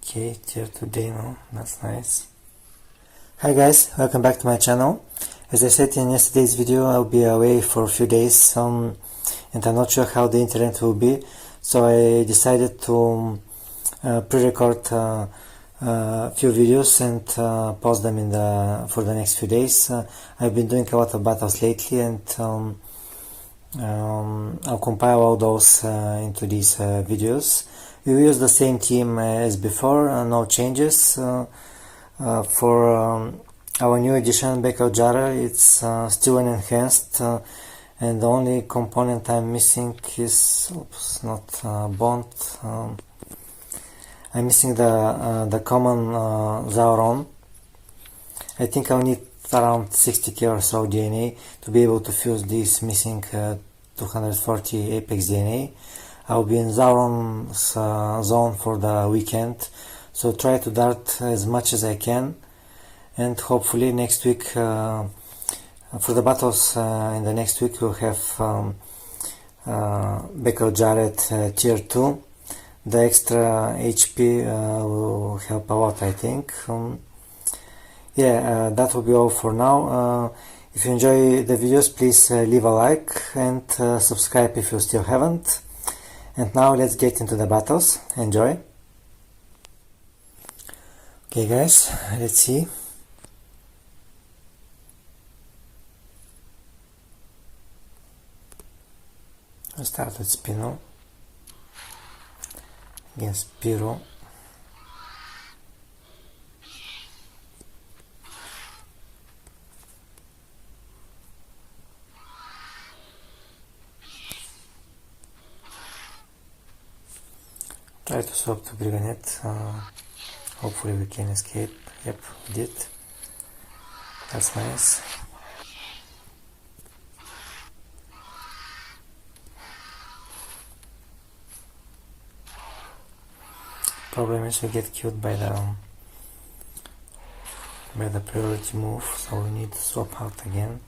Okay, tier 2 demo, that's nice. Hi guys, welcome back to my channel. As I said in yesterday's video, I'll be away for a few days and I'm not sure how the internet will be, so I decided to pre-record a few videos and post them for the next few days. I've been doing a lot of battles lately, and I'll compile all those into these videos. We will use the same team as before, no changes. For our new edition Backup Jara, it's still an enhanced, and the only component I'm missing is, not Bond. I'm missing the common Zauron. I think I'll need around 60k or so DNA to be able to fuse this missing 240 Apex DNA. I'll be in Zauron's zone for the weekend, so try to dart as much as I can, and hopefully next week, for the battles in the next week, we'll have Backup Jarret tier 2. The extra HP will help a lot, I think. That will be all for now. If you enjoy the videos, please leave a like and subscribe if you still haven't. And now let's get into the battles. Enjoy. Okay guys, let's see. I'll start with Spino against Piro. Try to swap to Briganet. Hopefully we can escape. Yep, we did. That's nice. Problem is we get killed by the priority move, so we need to swap out again.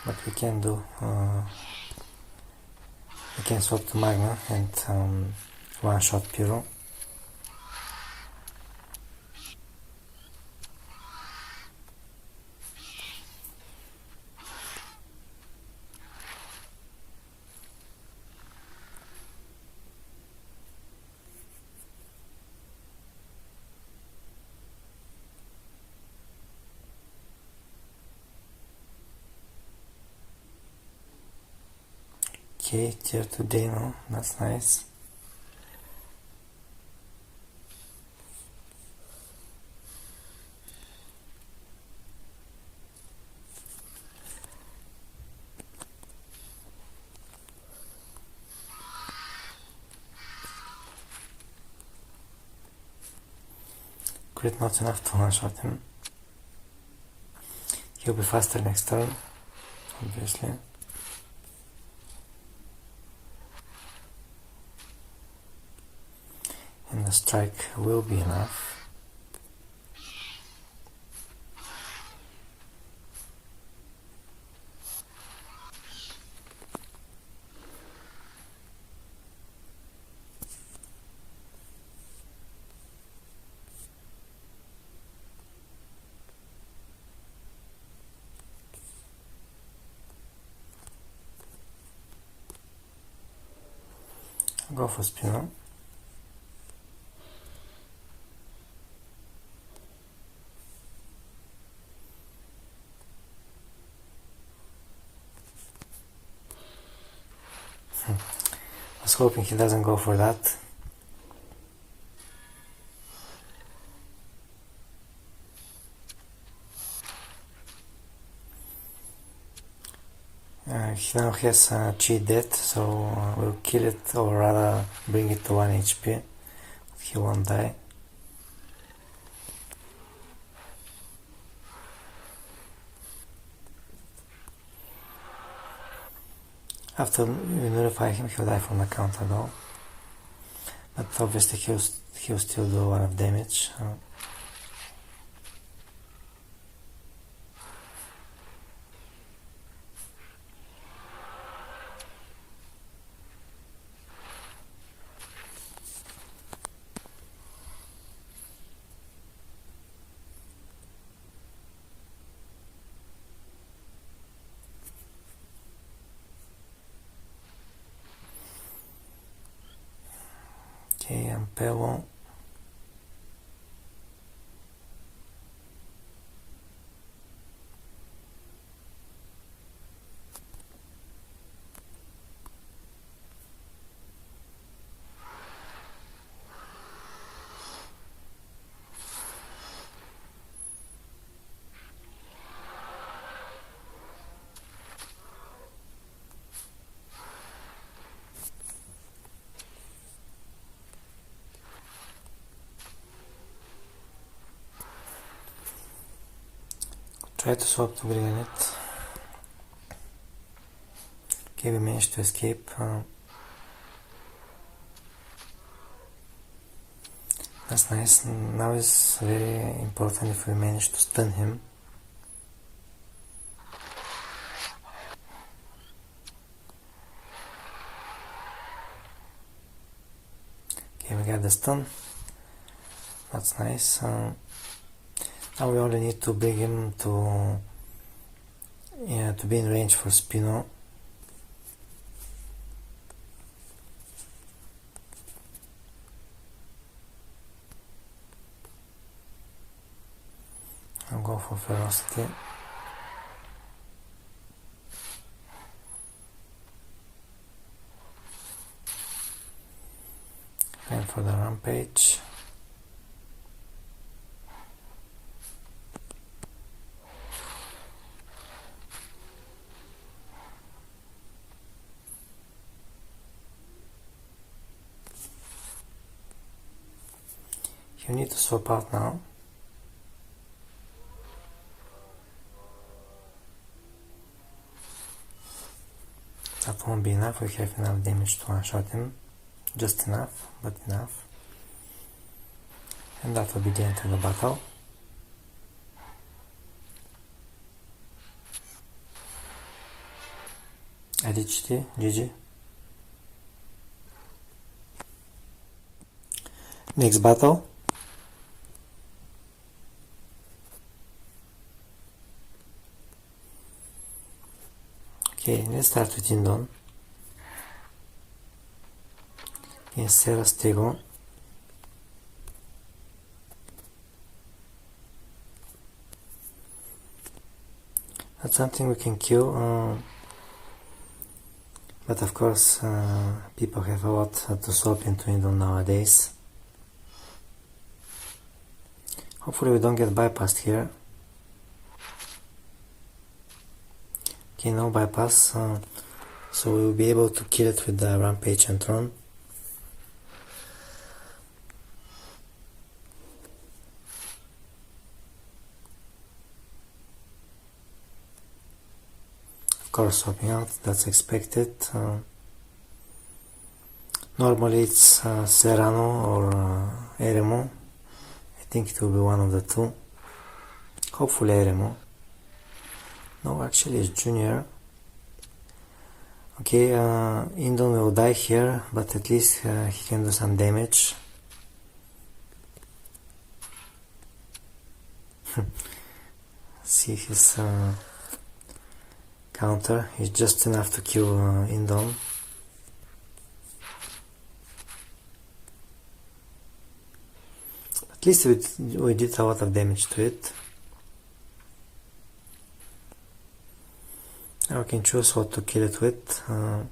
But we can do. We can swap to Magna and one-shot Pyro. Okay, tier 2 Dano, that's nice. Crit not enough to one-shot him. He'll be faster next turn, obviously. And the strike will be enough. Go for Spino. I was hoping he doesn't go for that. He now has cheat death, so we'll kill it, or rather bring it to 1 HP. He won't die. After we notify him, he'll die from the counter though. But obviously he'll still do a lot of damage. Okay, Ampello. Try to swap to Granite. Okay, we managed to escape. That's nice. Now it's very important if we manage to stun him. Okay, we got the stun. That's nice. Now we only need to bring him to be in range for Spino. I'll go for Ferocity. And for the Rampage. You need to swap out now. That won't be enough, we have enough damage to one-shot him. Just enough, but enough. And that will be the end of the battle. IDHT, GG. Next battle. Okay, let's start with Indon. Against Sarah Stego. That's something we can kill, but of course people have a lot to swap into Indon nowadays. Hopefully we don't get bypassed here. Okay, no bypass, so we will be able to kill it with the Rampage and Tron. Of course, swapping out, that's expected. Normally it's Serrano or Eremo. I think it will be one of the two. Hopefully Eremo. No, actually it's Junior. Okay, Indon will die here, but at least he can do some damage. See his counter is just enough to kill Indon. At least we did a lot of damage to it. Now we can choose what to kill it with. I'll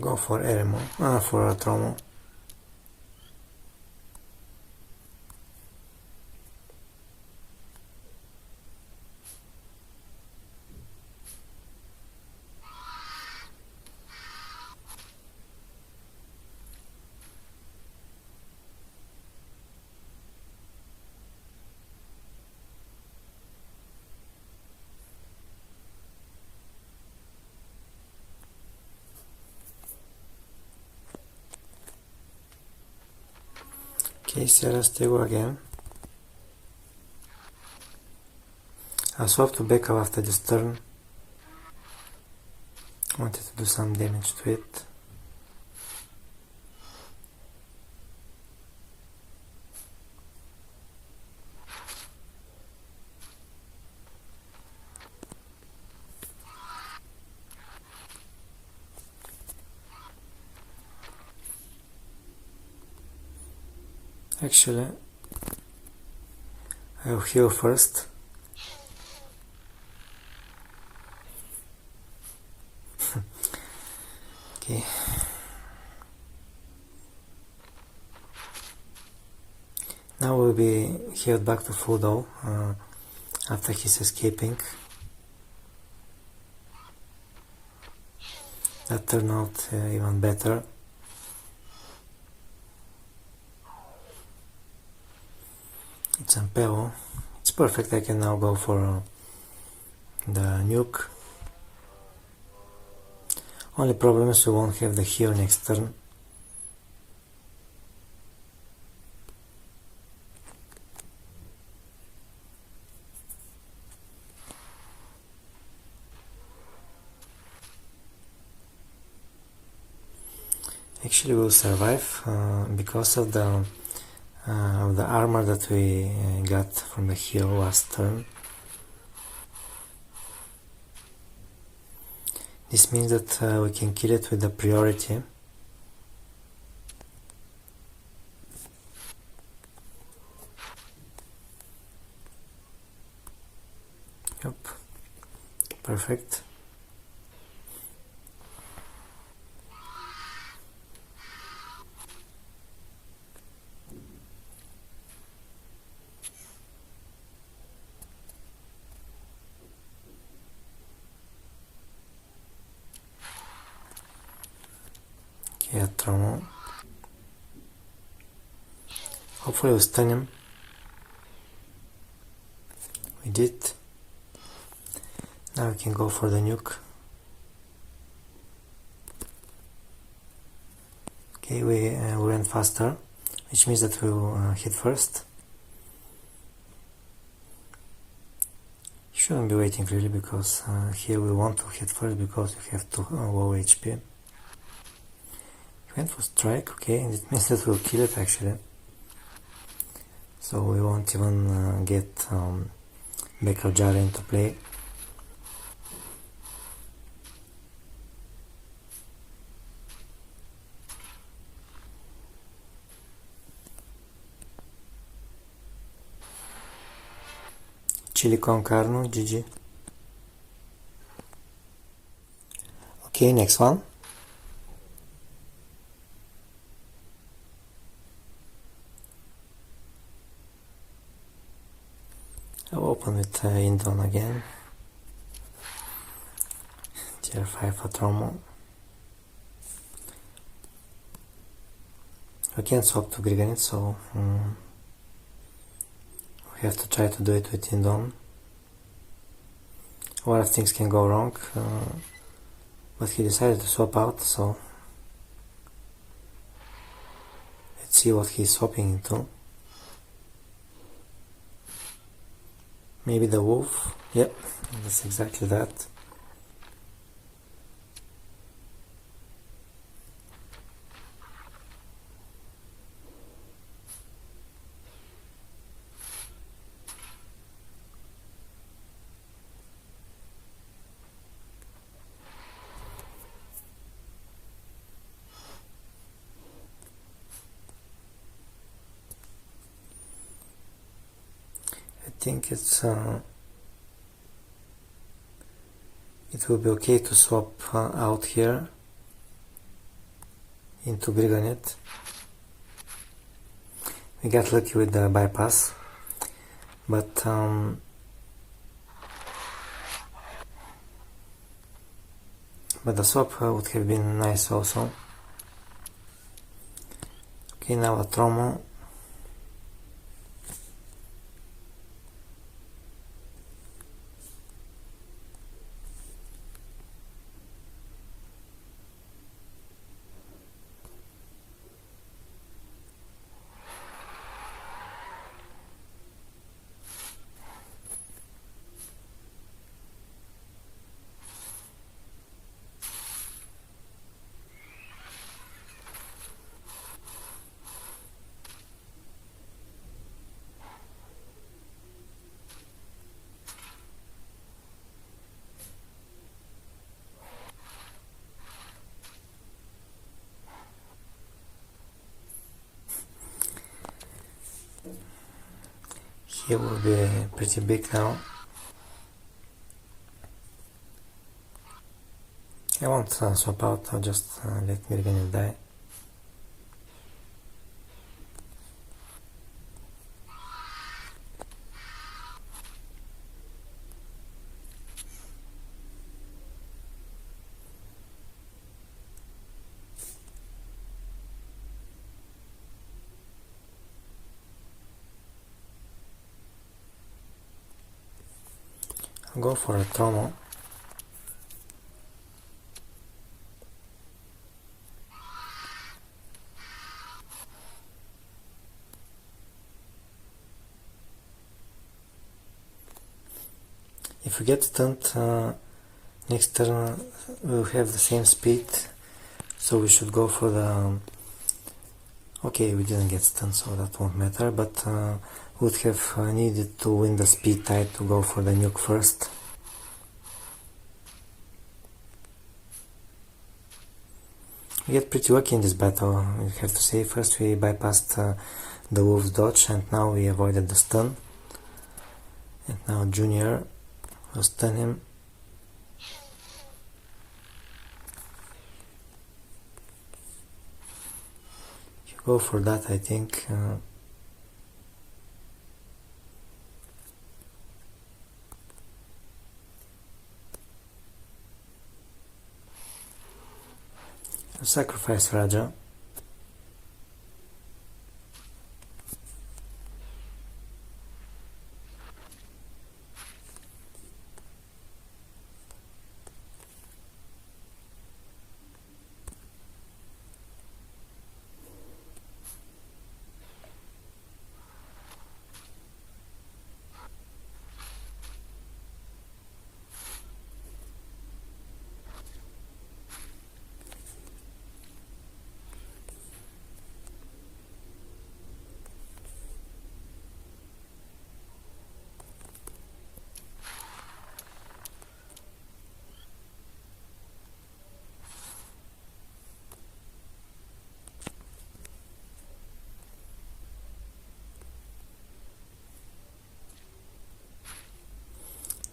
go for Eremo, for Tromo. Okay, Sarah Stego again. I'll swap to backup after this turn. Wanted to do some damage to it. Actually, I'll heal first. Okay. Now we'll be healed back to full though, after he's escaping. That turned out even better. It's Ampeo. It's perfect. I can now go for the nuke. Only problem is we won't have the heal next turn. Actually, we'll survive because of the armor that we got from the heal last turn. This means that we can kill it with the priority. Yep, perfect. Okay, a trauma. Hopefully we'll stun him. We did. Now we can go for the nuke. Okay, we went faster, which means that we'll hit first. Shouldn't be waiting really, because here we want to hit first because we have too low HP. He went for strike, okay, and it means that we'll kill it actually. So we won't even get Baker Jar into play. Chili con carne, GG. Okay, next one. I'll open with Indon again. Tier 5 Atromo. We can't swap to Griganit, so we have to try to do it with Indon. A lot of things can go wrong, but he decided to swap out, so let's see what he's swapping into. Maybe the wolf? Yep, that's exactly that. I think it will be okay to swap out here into Griganet. We got lucky with the bypass, but the swap would have been nice also. Okay, now a Tromo. He will be pretty big now. I won't swap out, I'll just let Mirganev die. I'll go for a Tromo. If we get stunned, next turn we'll have the same speed, so we should go for the... Okay, we didn't get stunned, so that won't matter, but would have needed to win the speed tie to go for the nuke first. We get pretty lucky in this battle, I have to say. First we bypassed the wolf's dodge, and now we avoided the stun. And now Junior will stun him. You go for that, I think. Sacrifice Raja.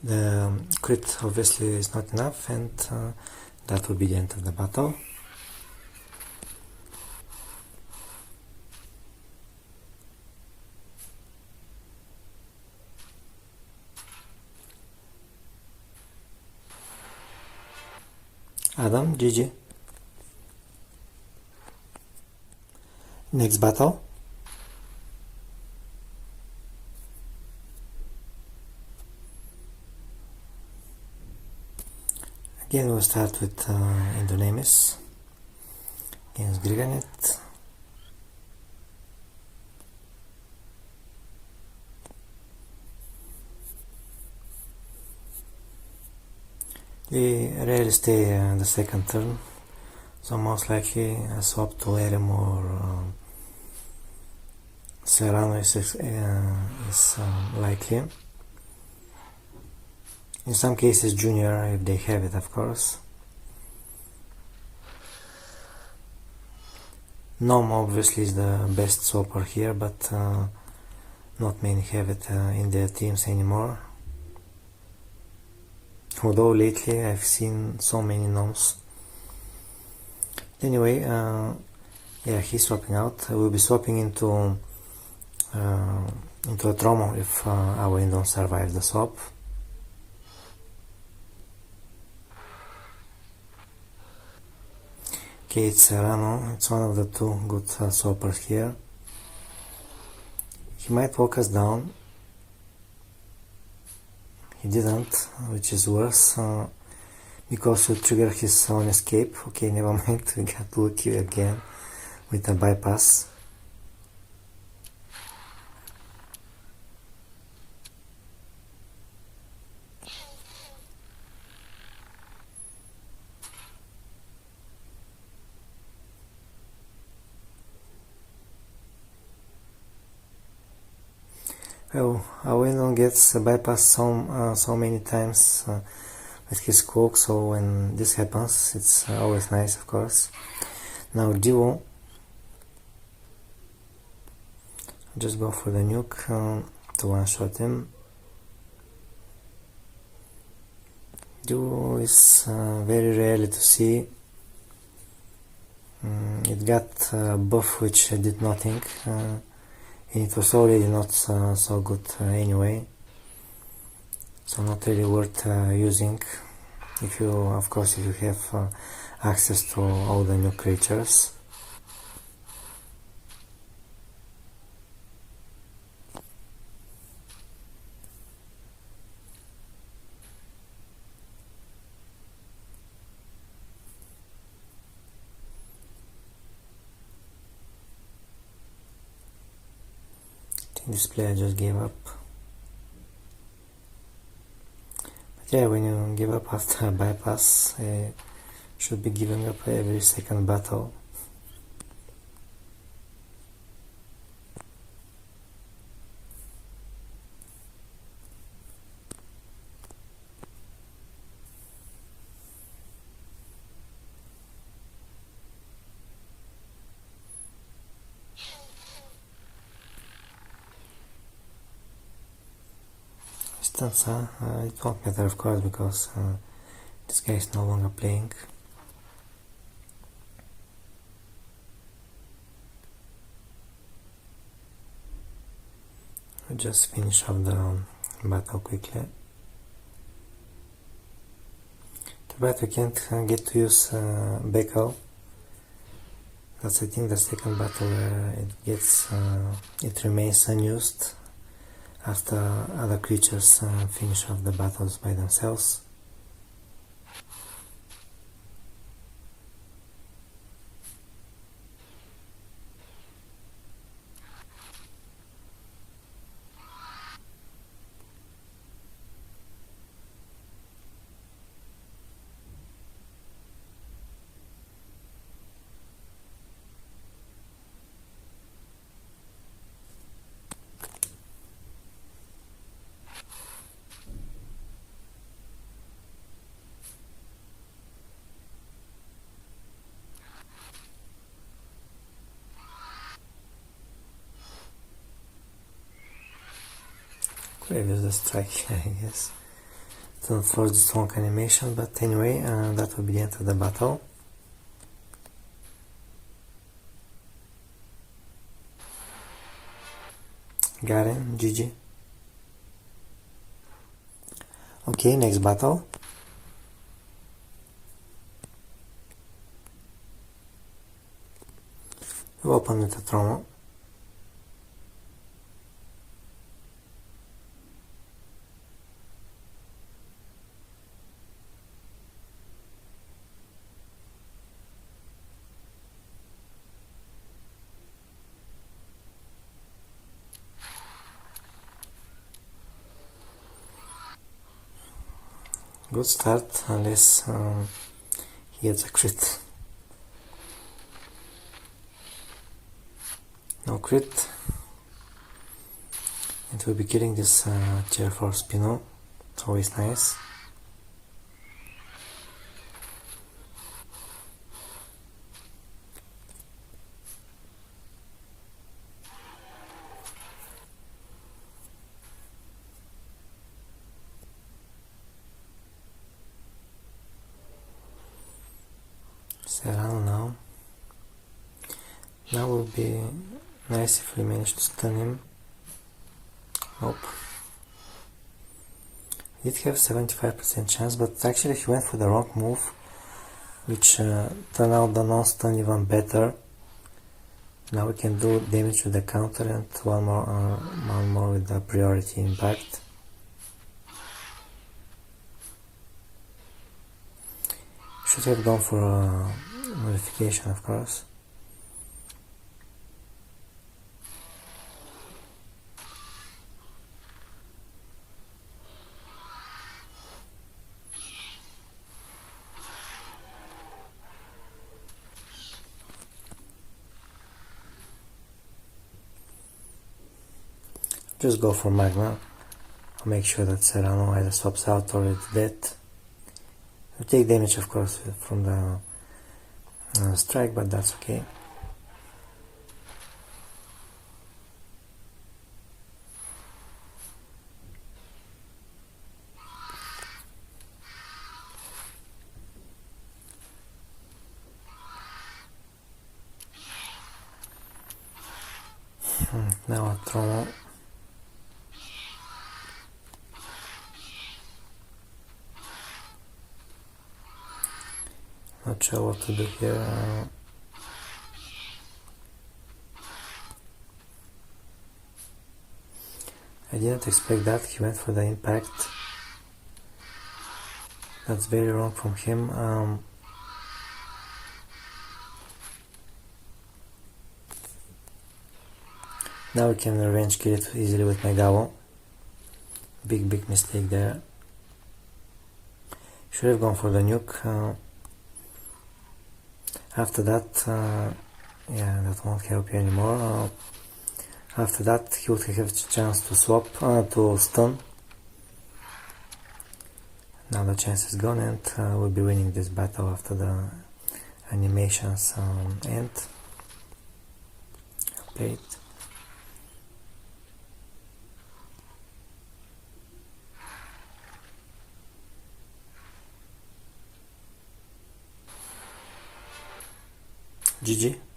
The crit obviously is not enough, and that will be the end of the battle. Adam, GG. Next battle. Again we'll start with Indonemis against Griganet. We rarely stay the second turn, so most likely a swap to Erem or Serrano is likely. In some cases Junior, if they have it, of course. Nom obviously is the best swapper here, but not many have it in their teams anymore. Although lately I've seen so many Noms. Anyway, yeah, he's swapping out. We'll be swapping into a Tromo if our don't survive the swap. Okay, it's Serrano. It's one of the two good swappers here. He might walk us down. He didn't, which is worse, because we trigger his own escape. Okay, never mind, we got lucky again with a bypass. Well, Awendon gets bypassed so many times with his cloak, so when this happens, it's always nice, of course. Now Divo, just go for the nuke. to one-shot him. Duo is very rarely to see. It got a buff which did nothing, and it was already not so good anyway, so not really worth using if you, of course, if you have access to all the new creatures. This player just gave up. But yeah, when you give up after a bypass, you should be giving up every second battle. Stanza, it won't matter, of course, because this guy is no longer playing. I'll just finish off the battle quickly. Too bad we can't get to use Beckel. That's, I think, the second battle where it remains unused after other creatures finish off the battles by themselves. Could have used a strike, I guess, to force the strong animation, but anyway, that will be the end of the battle. Got him, GG. Okay, next battle. We open with a Tromo. Good start, unless he gets a crit. No crit. And we'll be killing this tier 4 Spino. It's always nice. Serrano now. Now would be nice if we manage to stun him. Nope. He did have 75% chance, but actually he went for the wrong move, which turned out the non-stun even better. Now we can do damage with the counter and one more with the priority impact. Should have gone for a modification, of course. Just go for Magma. I'll make sure that Serrano either swaps out or it's dead. We take damage, of course, from the strike, but that's okay. Now I throw. Not sure what to do here. I didn't expect that. He went for the impact. That's very wrong from him. Now we can revenge kill it easily with my Gabo. Big mistake there. Should have gone for the nuke. After that, yeah, that won't help you anymore. After that, he would have a chance to swap, to stun. Now the chance is gone, and we'll be winning this battle after the animations end. Play it. GG.